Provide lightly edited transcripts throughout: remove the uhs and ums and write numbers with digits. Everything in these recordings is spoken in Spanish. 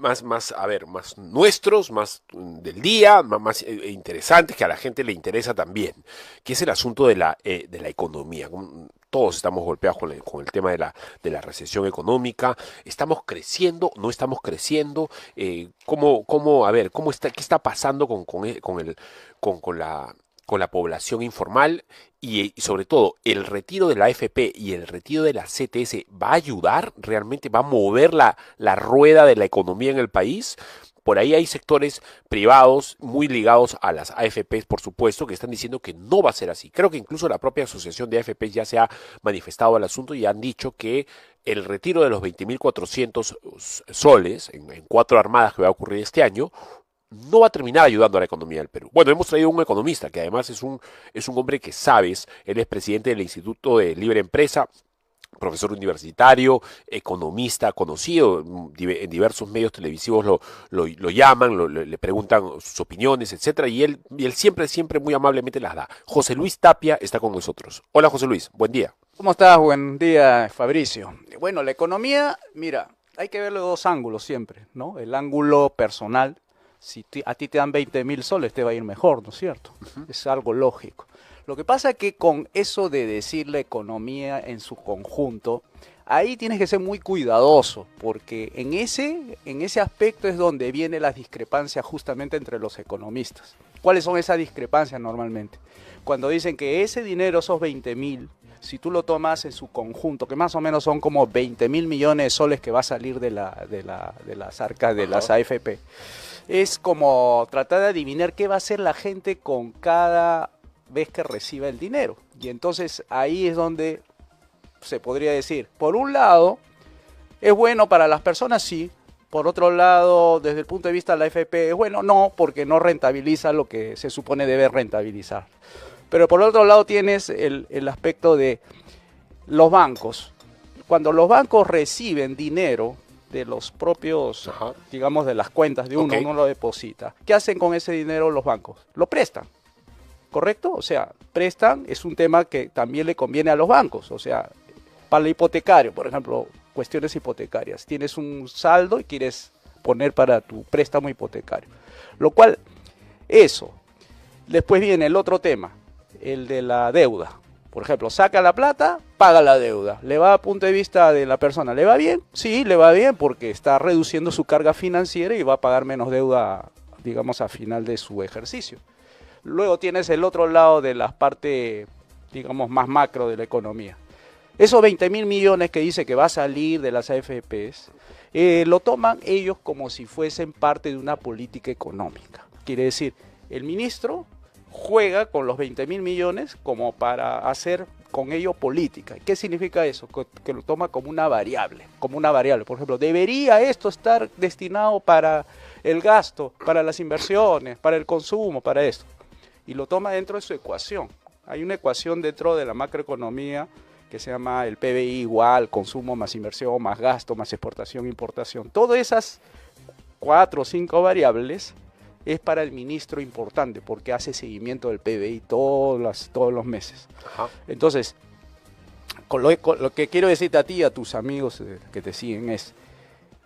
a ver, más nuestros, más del día, más interesantes, que a la gente le interesa también, que es el asunto de la economía. Todos estamos golpeados con el tema de la recesión económica. ¿Estamos creciendo? ¿No estamos creciendo? A ver, qué está pasando con la población informal y sobre todo el retiro de la AFP y el retiro de la CTS va a ayudar, realmente va a mover la rueda de la economía en el país? Por ahí hay sectores privados muy ligados a las AFPs, por supuesto, que están diciendo que no va a ser así. Creo que incluso la propia asociación de AFPs ya se ha manifestado al asunto y han dicho que el retiro de los 20.400 soles en 4 armadas que va a ocurrir este año no va a terminar ayudando a la economía del Perú. Bueno, hemos traído un economista que además es un hombre que sabes, él es presidente del Instituto de Libre Empresa, profesor universitario, economista conocido, en diversos medios televisivos lo llaman, le preguntan sus opiniones, etcétera, y él siempre muy amablemente las da. José Luis Tapia está con nosotros. Hola José Luis, buen día. ¿Cómo estás? Buen día, Fabricio. Bueno, la economía, mira, hay que verlo de dos ángulos siempre, ¿no? El ángulo personal, si a ti te dan 20.000 soles te va a ir mejor, ¿no es cierto? Es algo lógico. Lo que pasa es que con eso de decir la economía en su conjunto, ahí tienes que ser muy cuidadoso, porque en ese aspecto es donde viene la discrepancia justamente entre los economistas. ¿Cuáles son esas discrepancias normalmente? Cuando dicen que ese dinero, esos 20.000, si tú lo tomas en su conjunto, que más o menos son como 20.000 millones de soles que va a salir de las arcas de las AFP, es como tratar de adivinar qué va a hacer la gente con cada vez que reciba el dinero. Y entonces ahí es donde se podría decir, por un lado, es bueno para las personas, sí. Por otro lado, desde el punto de vista de la AFP, es bueno, no, porque no rentabiliza lo que se supone debe rentabilizar. Pero por otro lado tienes el aspecto de los bancos. Cuando los bancos reciben dinero de los propios, digamos, de las cuentas de uno lo deposita. ¿Qué hacen con ese dinero los bancos? Lo prestan. ¿Correcto? O sea, prestan es un tema que también le conviene a los bancos. O sea, para el hipotecario, por ejemplo, cuestiones hipotecarias. Tienes un saldo y quieres poner para tu préstamo hipotecario. Lo cual, eso. Después viene el otro tema, el de la deuda. Por ejemplo, saca la plata, paga la deuda. ¿Le va a punto de vista de la persona? ¿Le va bien? Sí, le va bien porque está reduciendo su carga financiera y va a pagar menos deuda, digamos, a final de su ejercicio. Luego tienes el otro lado de la parte, digamos, más macro de la economía. Esos 20.000 millones que dice que va a salir de las AFPs, lo toman ellos como si fuesen parte de una política económica. Quiere decir, el ministro juega con los 20.000 millones como para hacer con ello política. ¿Qué significa eso? Que lo toma como una variable. Por ejemplo, ¿debería esto estar destinado para el gasto, para las inversiones, para el consumo, para esto? Y lo toma dentro de su ecuación. Hay una ecuación dentro de la macroeconomía que se llama el PBI igual, consumo más inversión, más gasto, más exportación, importación. Todas esas 4 o 5 variables es para el ministro importante porque hace seguimiento del PBI todos los meses. Entonces, con lo que quiero decirte a ti y a tus amigos que te siguen es,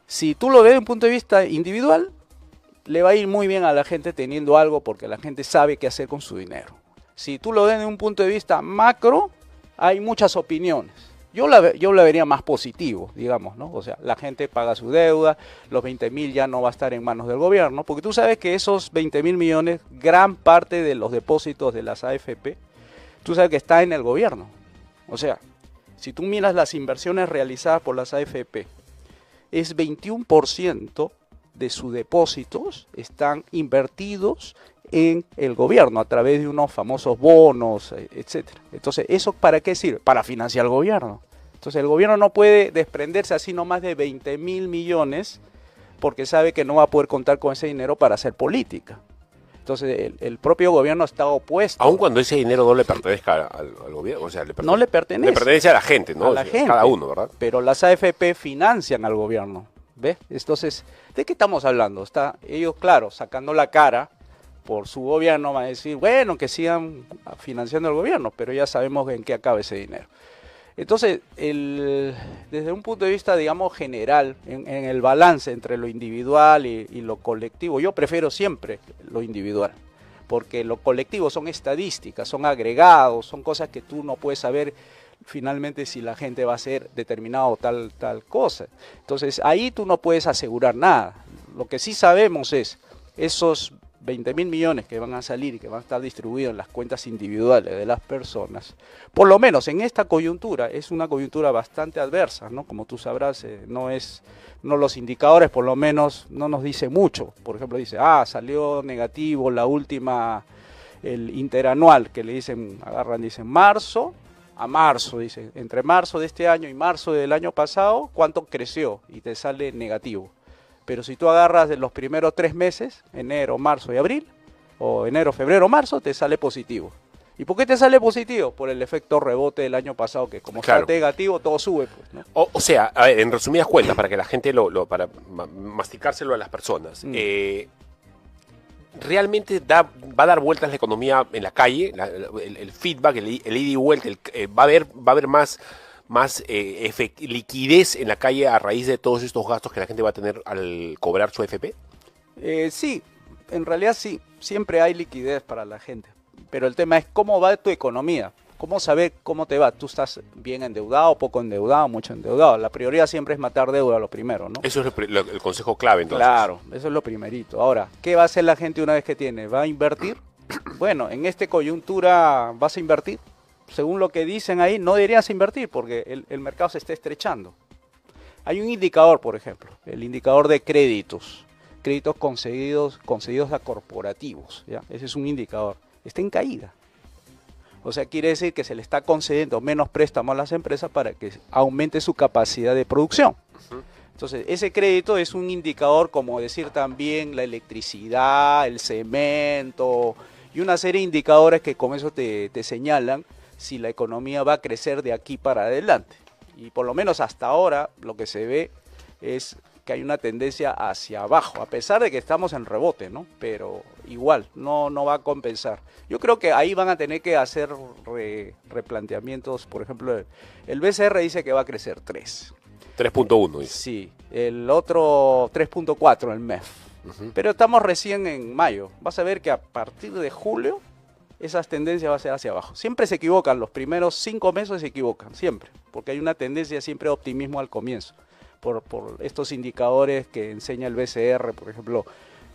si tú lo ves desde un punto de vista individual, le va a ir muy bien a la gente teniendo algo porque la gente sabe qué hacer con su dinero. Si tú lo ves desde un punto de vista macro, hay muchas opiniones. Yo la vería más positivo, digamos, ¿no? O sea, la gente paga su deuda, los 20.000 ya no va a estar en manos del gobierno, porque tú sabes que esos 20.000 millones, gran parte de los depósitos de las AFP, tú sabes que está en el gobierno. O sea, si tú miras las inversiones realizadas por las AFP, es 21% de sus depósitos están invertidos en el gobierno a través de unos famosos bonos, etcétera. Entonces, ¿eso para qué sirve? Para financiar al gobierno. Entonces, el gobierno no puede desprenderse así nomás de 20.000 millones porque sabe que no va a poder contar con ese dinero para hacer política. Entonces, el propio gobierno está opuesto. Aun cuando ese dinero no le pertenezca al gobierno, o sea, no le pertenece. Le pertenece a la gente, ¿no? A la gente. Cada uno, ¿verdad? Pero las AFP financian al gobierno, ¿ves? Entonces, ¿de qué estamos hablando? Ellos, claro, sacando la cara por su gobierno, van a decir, bueno, que sigan financiando al gobierno, pero ya sabemos en qué acaba ese dinero. Entonces, desde un punto de vista, digamos, general, en el balance entre lo individual y lo colectivo, yo prefiero siempre lo individual, porque lo colectivo son estadísticas, son agregados, son cosas que tú no puedes saber finalmente si la gente va a hacer determinado tal cosa. Entonces, ahí tú no puedes asegurar nada. Lo que sí sabemos es esos 20.000 millones que van a salir y que van a estar distribuidos en las cuentas individuales de las personas, por lo menos en esta coyuntura, es una coyuntura bastante adversa, ¿no? Como tú sabrás, no los indicadores por lo menos no nos dicen mucho. Por ejemplo, dice, salió negativo la última, el interanual, que le dicen, dicen marzo a marzo, dice, entre marzo de este año y marzo del año pasado, ¿cuánto creció? Y te sale negativo. Pero si tú agarras de los primeros 3 meses, enero, marzo y abril, o enero, febrero, marzo, te sale positivo. ¿Y por qué te sale positivo? Por el efecto rebote del año pasado, que como está negativo, todo sube. Pues, ¿no? O sea, a ver, en resumidas cuentas, para que la gente para masticárselo a las personas, realmente va a dar vueltas la economía en la calle, el feedback, el ida y vuelta, va a haber más liquidez en la calle a raíz de todos estos gastos que la gente va a tener al cobrar su AFP. Sí, en realidad sí, siempre hay liquidez para la gente, pero el tema es cómo va tu economía, cómo saber cómo te va. Tú estás bien endeudado, poco endeudado, mucho endeudado. La prioridad siempre es matar deuda lo primero, ¿no? Eso es el consejo clave, entonces. Claro, eso es lo primerito. Ahora, ¿qué va a hacer la gente una vez que tiene? ¿Va a invertir? Bueno, en esta coyuntura vas a invertir. Según lo que dicen ahí, no deberías invertir porque el mercado se está estrechando. Hay un indicador, por ejemplo, el indicador de créditos concedidos a corporativos, ¿ya? Ese es un indicador. Está en caída. O sea, quiere decir que se le está concediendo menos préstamos a las empresas para que aumente su capacidad de producción. Entonces, ese crédito es un indicador, como decir también la electricidad, el cemento y una serie de indicadores que con eso te señalan si la economía va a crecer de aquí para adelante. Y por lo menos hasta ahora lo que se ve es que hay una tendencia hacia abajo, a pesar de que estamos en rebote, ¿no? Pero igual, no va a compensar. Yo creo que ahí van a tener que hacer replanteamientos. Por ejemplo, el BCR dice que va a crecer 3. 3.1 dice. Sí, el otro 3.4, el MEF. Pero estamos recién en mayo. Vas a ver que a partir de julio esas tendencias van a ser hacia abajo. Siempre se equivocan, los primeros 5 meses se equivocan, siempre, porque hay una tendencia siempre de optimismo al comienzo, por estos indicadores que enseña el BCR, por ejemplo,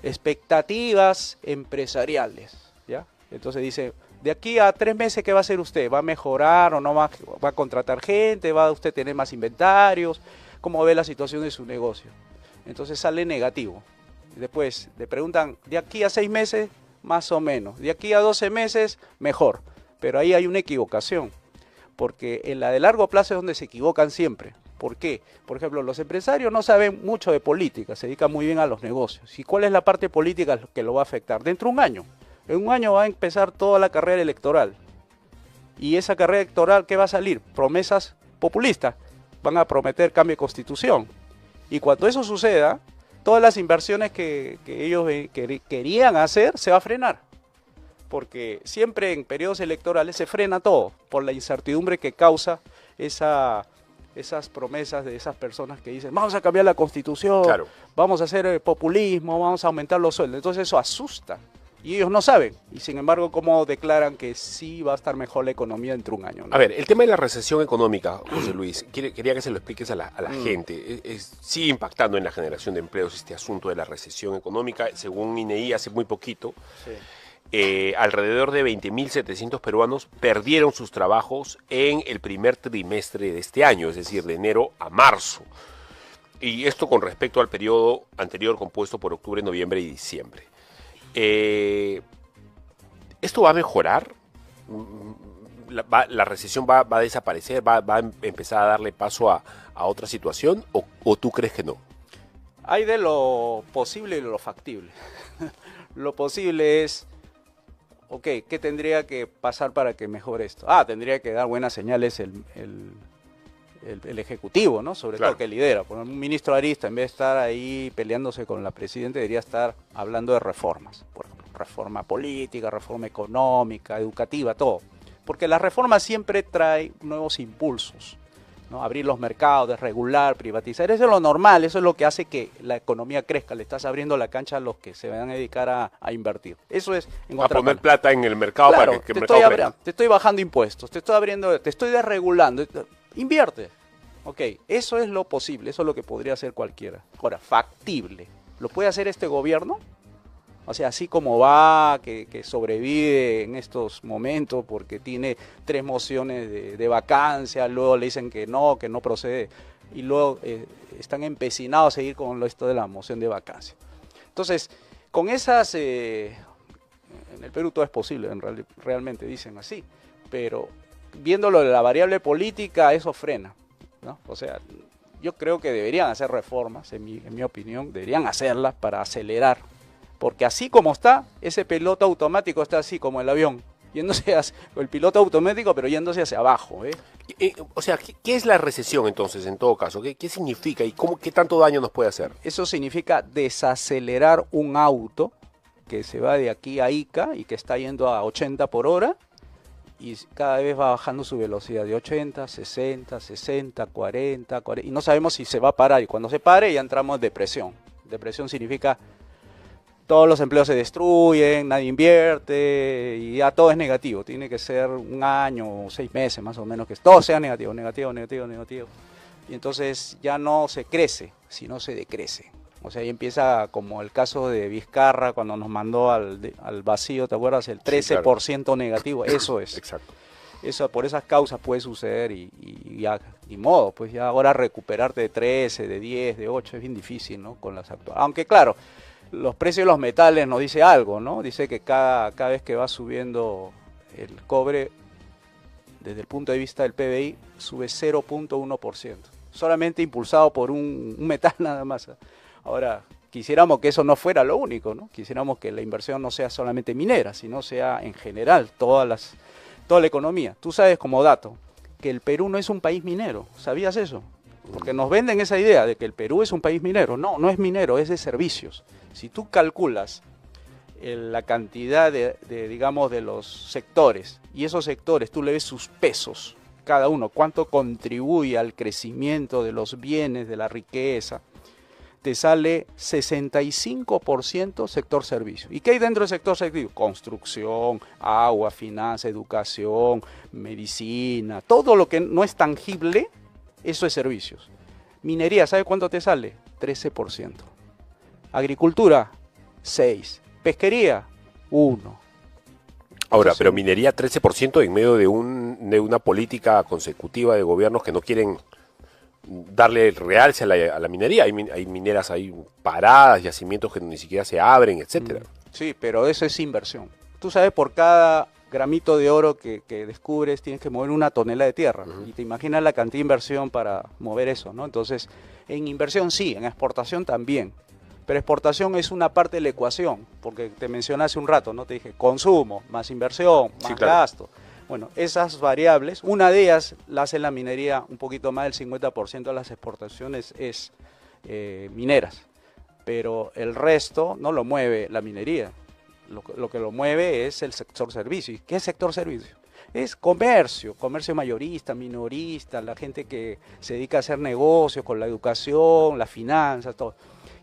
expectativas empresariales, ¿ya? Entonces dice, de aquí a 3 meses, ¿qué va a hacer usted? ¿Va a mejorar o no va a contratar gente? ¿Va a usted tener más inventarios? ¿Cómo ve la situación de su negocio? Entonces sale negativo. Después le preguntan, de aquí a 6 meses, más o menos. De aquí a 12 meses, mejor. Pero ahí hay una equivocación, porque en la de largo plazo es donde se equivocan siempre. ¿Por qué? Por ejemplo, los empresarios no saben mucho de política, se dedican muy bien a los negocios. ¿Y cuál es la parte política que lo va a afectar? Dentro de un año. En un año va a empezar toda la carrera electoral. Y esa carrera electoral, ¿qué va a salir? Promesas populistas. Van a prometer cambio de constitución. Y cuando eso suceda, todas las inversiones que ellos querían hacer se va a frenar. Porque siempre en periodos electorales se frena todo por la incertidumbre que causa esas promesas de esas personas que dicen vamos a cambiar la constitución, claro, vamos a hacer populismo, vamos a aumentar los sueldos. Entonces eso asusta y ellos no saben. Y sin embargo, ¿cómo declaran que sí va a estar mejor la economía dentro de un año, ¿no? A ver, el tema de la recesión económica, José Luis, quería que se lo expliques a la gente. Sigue impactando en la generación de empleos este asunto de la recesión económica. Según INEI, hace muy poquito, alrededor de 20.700 peruanos perdieron sus trabajos en el primer trimestre de este año, es decir, de enero a marzo. Y esto con respecto al periodo anterior compuesto por octubre, noviembre y diciembre. ¿Esto va a mejorar? ¿La recesión va a desaparecer? ¿Va a empezar a darle paso a otra situación? ¿O tú crees que no? Hay de lo posible y de lo factible. Lo posible es, ok, ¿qué tendría que pasar para que mejore esto? Tendría que dar buenas señales el Ejecutivo, ¿no? Sobre todo que lidera. Por un ministro Arista, en vez de estar ahí peleándose con la presidenta, debería estar hablando de reformas. Por ejemplo, reforma política, reforma económica, educativa, todo. porque la reforma siempre trae nuevos impulsos, ¿no? Abrir los mercados, desregular, privatizar, eso es lo normal, eso es lo que hace que la economía crezca, le estás abriendo la cancha a los que se van a dedicar a invertir. Eso es a poner plata en el mercado, claro, para que el mercado crezca. Te estoy bajando impuestos, te estoy abriendo, te estoy desregulando, invierte. Ok, eso es lo posible, eso es lo que podría hacer cualquiera. Ahora, factible, ¿lo puede hacer este gobierno? O sea, así como va, que sobrevive en estos momentos porque tiene 3 mociones de vacancia, luego le dicen que no procede, y luego están empecinados a seguir con esto de la moción de vacancia. Entonces, con esas, en el Perú todo es posible, realmente dicen así, pero viéndolo de la variable política, eso frena, ¿no? O sea, yo creo que deberían hacer reformas, en mi opinión, deberían hacerlas para acelerar. Porque así como está, ese piloto automático está así como el avión, yéndose el piloto automático, pero yéndose hacia abajo. O sea, ¿qué es la recesión entonces, en todo caso? ¿Qué significa y qué tanto daño nos puede hacer? Eso significa desacelerar un auto que se va de aquí a Ica y que está yendo a 80 por hora y cada vez va bajando su velocidad de 80, 60, 60, 40, y no sabemos si se va a parar. Y cuando se pare ya entramos en depresión. Depresión significa todos los empleos se destruyen, nadie invierte y ya todo es negativo. Tiene que ser un año o 6 meses más o menos que todo sea negativo, negativo, negativo, negativo. Y entonces ya no se crece, sino se decrece. O sea, ahí empieza como el caso de Vizcarra cuando nos mandó al vacío, ¿te acuerdas? El 13% sí, claro, negativo, eso es. Exacto. Eso, por esas causas puede suceder y ya, ni modo, pues ya ahora recuperarte de 13, de 10, de 8 es bien difícil, ¿no? Con las actuales. Aunque claro, los precios de los metales nos dice algo, ¿no? Dice que cada vez que va subiendo el cobre, desde el punto de vista del PBI, sube 0.1%. Solamente impulsado por un metal nada más. Ahora, quisiéramos que eso no fuera lo único, ¿no? Quisiéramos que la inversión no sea solamente minera, sino sea en general toda la economía. Tú sabes como dato que el Perú no es un país minero. ¿Sabías eso? Porque nos venden esa idea de que el Perú es un país minero. No, no es minero, es de servicios. Si tú calculas la cantidad digamos, de los sectores, y esos sectores tú le ves sus pesos, cada uno, cuánto contribuye al crecimiento de los bienes, de la riqueza, te sale 65% sector servicio. ¿Y qué hay dentro del sector servicio? Construcción, agua, finanzas, educación, medicina, todo lo que no es tangible, eso es servicios. Minería, ¿sabe cuánto te sale? 13%. Agricultura, 6%. Pesquería, 1%. Ahora, pero minería 13% en medio de una política consecutiva de gobiernos que no quieren darle realce a la minería. Hay mineras ahí paradas, yacimientos que ni siquiera se abren, etcétera. Sí, pero eso es inversión. Tú sabes, por cada gramito de oro que descubres tienes que mover 1 tonelada de tierra. Y te imaginas la cantidad de inversión para mover eso, ¿no? Entonces, en inversión sí, en exportación también. Pero exportación es una parte de la ecuación, porque te mencioné hace un rato, ¿no? Te dije consumo, más inversión, más gasto. Bueno, esas variables, una de ellas la hace la minería, un poquito más del 50% de las exportaciones es mineras. Pero el resto no lo mueve la minería. Lo que lo mueve es el sector servicio. ¿Y qué es sector servicio? Es comercio mayorista, minorista, la gente que se dedica a hacer negocios con la educación, las finanzas, todo.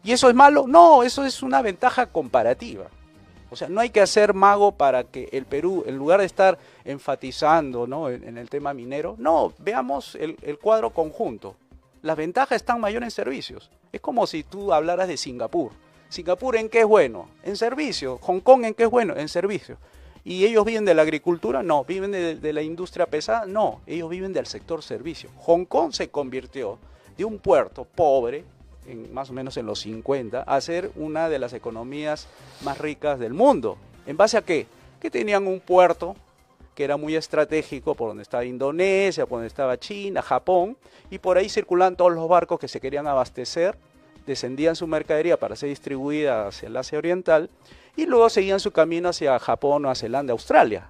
¿Y eso es malo? No, eso es una ventaja comparativa. O sea, no hay que hacer mago para que el Perú, en lugar de estar enfatizando, ¿no?, en el tema minero, no, veamos el cuadro conjunto. Las ventajas están mayores en servicios. Es como si tú hablaras de Singapur. ¿Singapur en qué es bueno? En servicio. ¿Hong Kong en qué es bueno? En servicio. ¿Y ellos viven de la agricultura? No. ¿Viven de la industria pesada? No. Ellos viven del sector servicio. Hong Kong se convirtió de un puerto pobre, más o menos en los 50, a ser una de las economías más ricas del mundo. ¿En base a qué? Que tenían un puerto que era muy estratégico por donde estaba Indonesia, por donde estaba China, Japón, y por ahí circulaban todos los barcos que se querían abastecer, descendían su mercadería para ser distribuida hacia el Asia Oriental, y luego seguían su camino hacia Japón, Nueva Zelanda, Australia.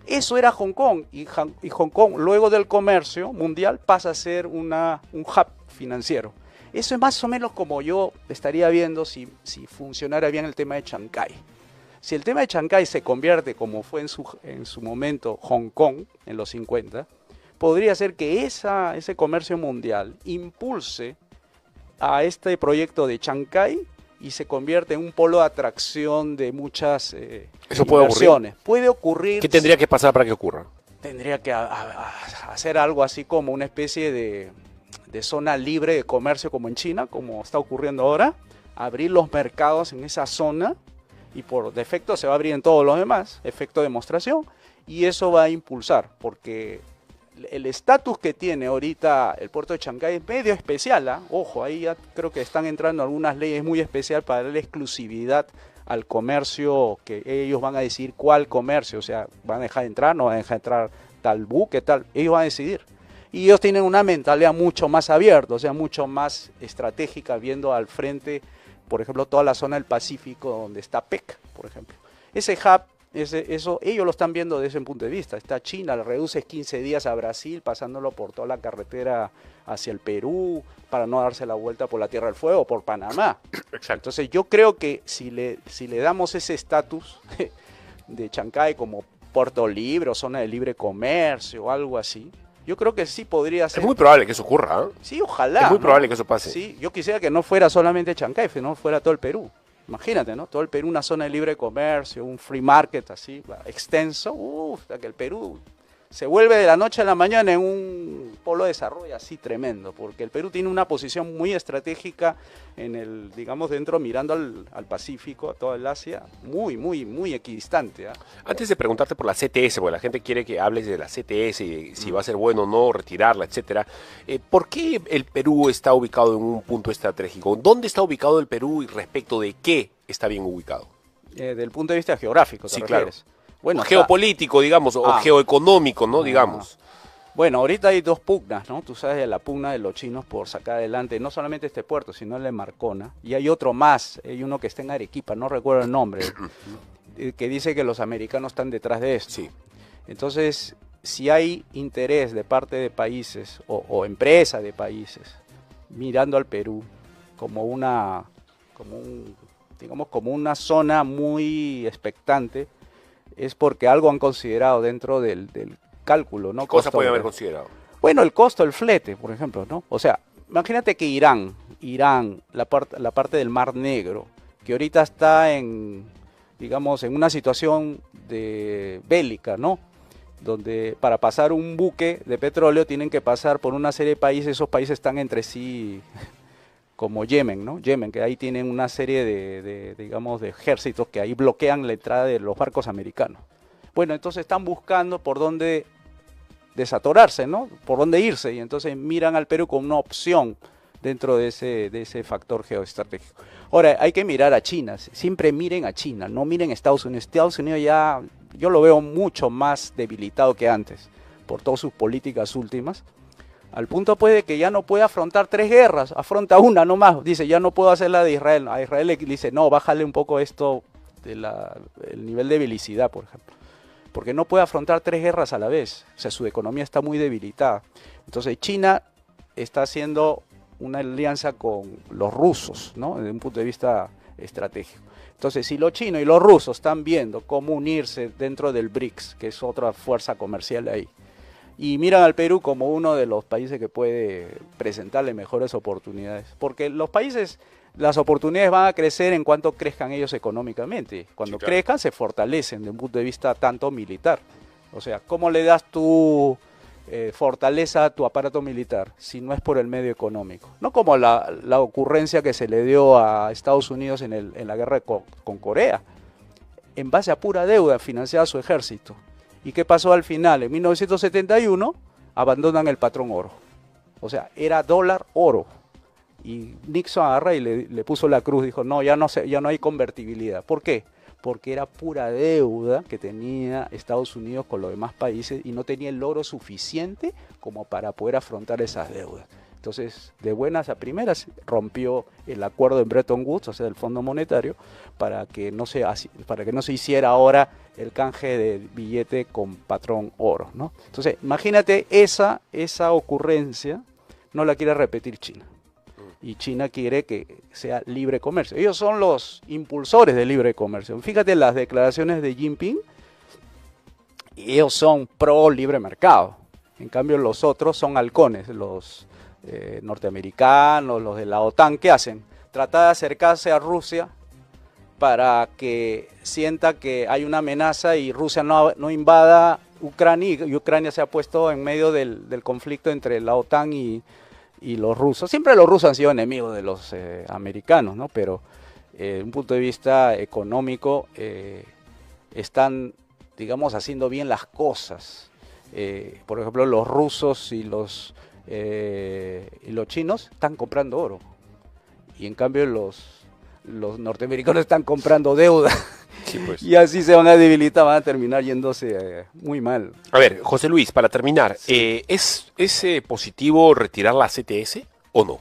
Eso era Hong Kong, y Hong Kong, luego del comercio mundial, pasa a ser un hub financiero. Eso es más o menos como yo estaría viendo si funcionara bien el tema de Chancay. Si el tema de Chancay se convierte, como fue en su momento Hong Kong, en los 50, podría ser que ese comercio mundial impulse a este proyecto de Chancay y se convierte en un polo de atracción de muchas ¿Eso puede inversiones. ocurrir? Puede ocurrir. ¿Qué tendría que pasar para que ocurra? Tendría que hacer algo así como una especie de zona libre de comercio como en China, como está ocurriendo ahora, abrir los mercados en esa zona y por defecto se va a abrir en todos los demás, efecto de demostración, y eso va a impulsar, porque el estatus que tiene ahorita el puerto de Chancay es medio especial, ¿eh? Ojo, ahí ya creo que están entrando algunas leyes muy especiales para darle exclusividad al comercio, que ellos van a decidir cuál comercio, o sea, van a dejar entrar, no van a dejar entrar tal buque, tal, ellos van a decidir. Y ellos tienen una mentalidad mucho más abierta, o sea, mucho más estratégica, viendo al frente, por ejemplo, toda la zona del Pacífico donde está PEC, por ejemplo. Ese hub, eso ellos lo están viendo desde ese punto de vista. Está China, le reduces 15 días a Brasil, pasándolo por toda la carretera hacia el Perú, para no darse la vuelta por la Tierra del Fuego, por Panamá. Exacto. Entonces yo creo que si le damos ese estatus de Chancay como puerto libre o zona de libre comercio o algo así, yo creo que sí podría ser. Es muy probable que eso ocurra, ¿eh? Sí, ojalá. Es muy ¿no? probable que eso pase. Sí, yo quisiera que no fuera solamente Chancay, que no fuera todo el Perú. Imagínate, ¿no? Todo el Perú, una zona de libre comercio, un free market así, extenso. Que el Perú se vuelve de la noche a la mañana en un polo de desarrollo así tremendo, porque el Perú tiene una posición muy estratégica en el, digamos, dentro, mirando al Pacífico, a toda el Asia, muy equidistante. ¿Eh? Antes de preguntarte por la CTS, porque la gente quiere que hables de la CTS y de si va a ser bueno o no retirarla, etcétera. ¿Por qué el Perú está ubicado en un punto estratégico? ¿Dónde está ubicado el Perú y respecto de qué está bien ubicado? Del punto de vista geográfico, ¿te refieres? Claro. Bueno, geopolítico, digamos, o geoeconómico, ¿no? Digamos. Bueno, ahorita hay dos pugnas, ¿no? Tú sabes de la pugna de los chinos por sacar adelante no solamente este puerto, sino el de Marcona. Y hay otro más, hay uno que está en Arequipa, no recuerdo el nombre, que dice que los americanos están detrás de esto. Sí. Entonces, si hay interés de parte de países o empresas de países mirando al Perú como una zona muy expectante, es porque algo han considerado dentro del cálculo, ¿no? ¿Qué cosa puede haber considerado? Bueno, el costo del flete, por ejemplo, ¿no? O sea, imagínate que Irán, la parte del Mar Negro, que ahorita está en una situación bélica, ¿no? Donde para pasar un buque de petróleo tienen que pasar por una serie de países, esos países están entre sí como Yemen, ¿no? Yemen, que ahí tienen una serie de ejércitos que ahí bloquean la entrada de los barcos americanos. Bueno, entonces están buscando por dónde desatorarse, ¿no? Por dónde irse, y entonces miran al Perú como una opción dentro de ese factor geoestratégico. Ahora, hay que mirar a China, siempre miren a China, no miren a Estados Unidos. Estados Unidos ya, yo lo veo mucho más debilitado que antes, por todas sus políticas últimas. Al punto puede que ya no puede afrontar 3 guerras, afronta una nomás, dice ya no puedo hacer la de Israel. A Israel le dice no, bájale un poco esto el nivel de belicidad, por ejemplo, porque no puede afrontar 3 guerras a la vez, o sea, su economía está muy debilitada. Entonces China está haciendo una alianza con los rusos, ¿no? Desde un punto de vista estratégico. Entonces, si los chinos y los rusos están viendo cómo unirse dentro del BRICS, que es otra fuerza comercial ahí, y miran al Perú como uno de los países que puede presentarle mejores oportunidades. Porque los países, las oportunidades van a crecer en cuanto crezcan ellos económicamente. Cuando crezcan, se fortalecen desde un punto de vista tanto militar. O sea, ¿cómo le das tu fortaleza a tu aparato militar si no es por el medio económico? No como la ocurrencia que se le dio a Estados Unidos en la guerra con Corea. En base a pura deuda financiaba su ejército. ¿Y qué pasó al final? En 1971 abandonan el patrón oro. O sea, era dólar oro. Y Nixon agarra y le puso la cruz, dijo, no, ya no hay convertibilidad. ¿Por qué? Porque era pura deuda que tenía Estados Unidos con los demás países y no tenía el oro suficiente como para poder afrontar esas deudas. Entonces, de buenas a primeras, rompió el acuerdo en Bretton Woods, o sea, el Fondo Monetario, para que no se hiciera ahora el canje de billete con patrón oro, ¿no? Entonces, imagínate esa ocurrencia, no la quiere repetir China. y China quiere que sea libre comercio. Ellos son los impulsores del libre comercio. Fíjate las declaraciones de Jinping, y ellos son pro libre mercado. En cambio los otros son halcones, los norteamericanos, los de la OTAN. ¿Qué hacen? Tratar de acercarse a Rusia para que sienta que hay una amenaza y Rusia no invada Ucrania, y Ucrania se ha puesto en medio del conflicto entre la OTAN y los rusos. Siempre los rusos han sido enemigos de los americanos, ¿no? Pero desde un punto de vista económico están, digamos, haciendo bien las cosas. Por ejemplo, los rusos y los chinos están comprando oro, y en cambio los norteamericanos están comprando deuda. Sí, pues. Y así se van a debilitar, van a terminar yéndose muy mal. A ver, José Luis, para terminar, Sí. ¿es positivo retirar la CTS o no?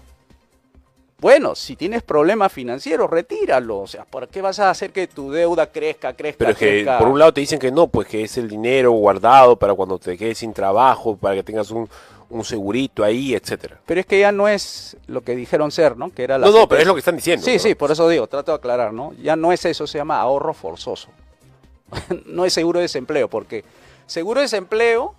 Bueno, si tienes problemas financieros, retíralo. O sea, ¿por qué vas a hacer que tu deuda crezca? Pero es que crezca? por un lado te dicen que no, pues que es el dinero guardado para cuando te quedes sin trabajo, para que tengas un segurito ahí, etcétera. Pero es que ya no es lo que dijeron ser, ¿no? Que era la No, CTS. pero es lo que están diciendo. Sí, ¿no? sí, por eso digo, trato de aclarar, ¿no? Ya no es eso, se llama ahorro forzoso. No es seguro de desempleo, porque seguro de desempleo,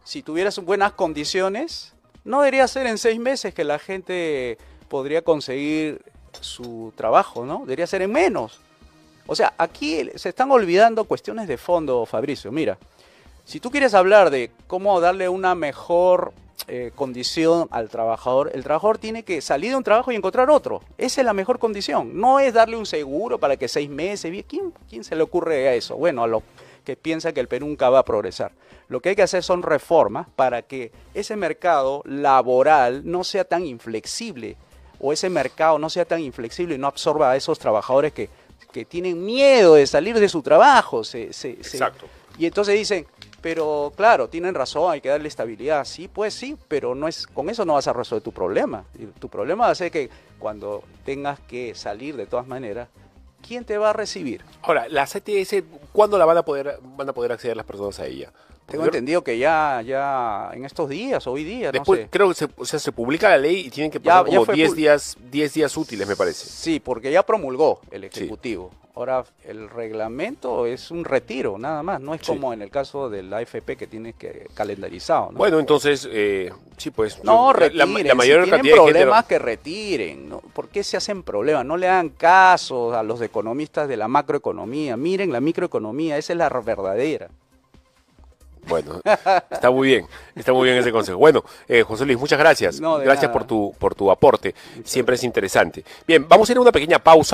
si tuvieras buenas condiciones, no debería ser en 6 meses que la gente podría conseguir su trabajo, ¿no? Debería ser en menos. O sea, aquí se están olvidando cuestiones de fondo, Fabricio. Mira, si tú quieres hablar de cómo darle una mejor condición al trabajador, el trabajador tiene que salir de un trabajo y encontrar otro. Esa es la mejor condición. No es darle un seguro para que 6 meses... ¿Quién se le ocurre a eso? Bueno, a los que piensan que el Perú nunca va a progresar. Lo que hay que hacer son reformas para que ese mercado laboral no sea tan inflexible, o ese mercado no sea tan inflexible y no absorba a esos trabajadores que tienen miedo de salir de su trabajo. Exacto. Y entonces dicen, pero claro, tienen razón, hay que darle estabilidad. Sí, pues sí, pero con eso no vas a resolver tu problema. Y tu problema va a ser que cuando tengas que salir de todas maneras, ¿quién te va a recibir? Ahora, la CTS, ¿cuándo la van a poder acceder las personas a ella? Tengo entendido que ya en estos días, hoy día, Después, no sé. creo que se publica la ley y tienen que Ya- pasar ya como fue 10 días útiles, me parece. Sí, porque ya promulgó el Ejecutivo. Ahora, el reglamento es un retiro, nada más. No es Sí. como en el caso de la AFP que tiene que calendarizado, ¿no? Bueno, entonces, sí, pues... No, la retiren. mayor Si tienen cantidad de gente... problemas, que retiren. ¿No? ¿Por qué se hacen problemas? No le hagan caso a los economistas de la macroeconomía. Miren la microeconomía, esa es la verdadera. Bueno, está muy bien ese consejo. Bueno, José Luis, muchas gracias. No, de Gracias nada. por tu aporte. Siempre es interesante. Bien, vamos a ir a una pequeña pausa.